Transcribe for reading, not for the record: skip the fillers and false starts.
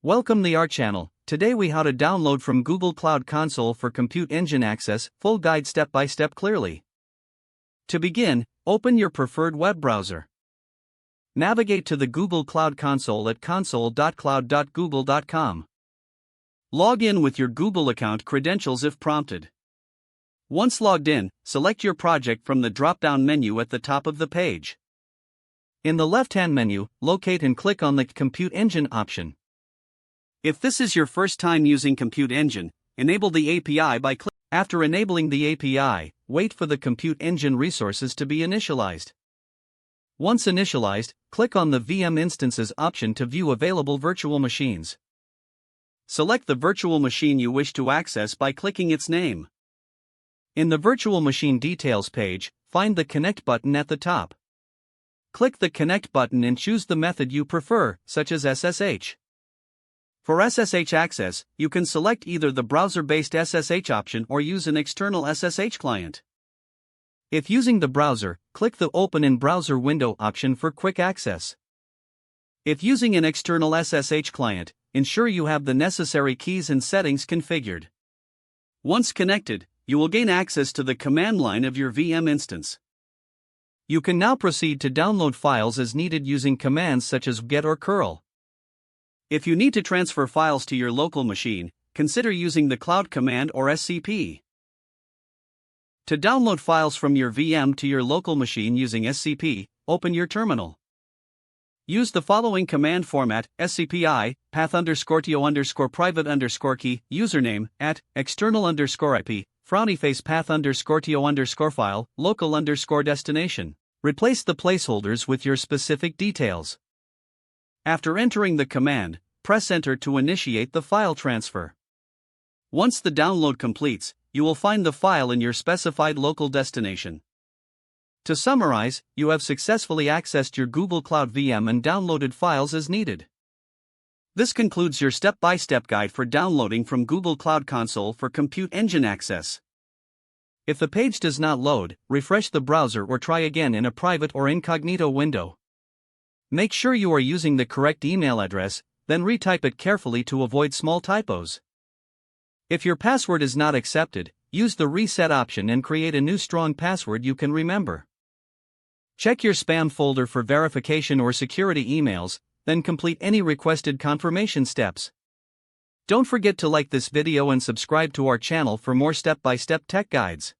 Welcome the our channel. Today we how to download from Google Cloud Console for Compute Engine Access, full guide step by step clearly. To begin, open your preferred web browser. Navigate to the Google Cloud Console at console.cloud.google.com. Log in with your Google account credentials if prompted. Once logged in, select your project from the drop-down menu at the top of the page. In the left-hand menu, locate and click on the Compute Engine option. If this is your first time using Compute Engine, enable the API by clicking. After enabling the API, wait for the Compute Engine resources to be initialized. Once initialized, click on the VM Instances option to view available virtual machines. Select the virtual machine you wish to access by clicking its name. In the Virtual Machine Details page, find the Connect button at the top. Click the Connect button and choose the method you prefer, such as SSH. For SSH access, you can select either the browser-based SSH option or use an external SSH client. If using the browser, click the Open in Browser window option for quick access. If using an external SSH client, ensure you have the necessary keys and settings configured. Once connected, you will gain access to the command line of your VM instance. You can now proceed to download files as needed using commands such as get or curl. If you need to transfer files to your local machine, consider using the cloud command or SCP. To download files from your VM to your local machine using SCP, open your terminal. Use the following command format: scpi, path_to_private_key, username, @external_IP, frownyface path_to_file, local_destination. Replace the placeholders with your specific details. After entering the command, press Enter to initiate the file transfer. Once the download completes, you will find the file in your specified local destination. To summarize, you have successfully accessed your Google Cloud VM and downloaded files as needed. This concludes your step-by-step guide for downloading from Google Cloud Console for Compute Engine Access. If the page does not load, refresh the browser or try again in a private or incognito window. Make sure you are using the correct email address, then retype it carefully to avoid small typos. If your password is not accepted, use the reset option and create a new strong password you can remember. Check your spam folder for verification or security emails, then complete any requested confirmation steps. Don't forget to like this video and subscribe to our channel for more step-by-step tech guides.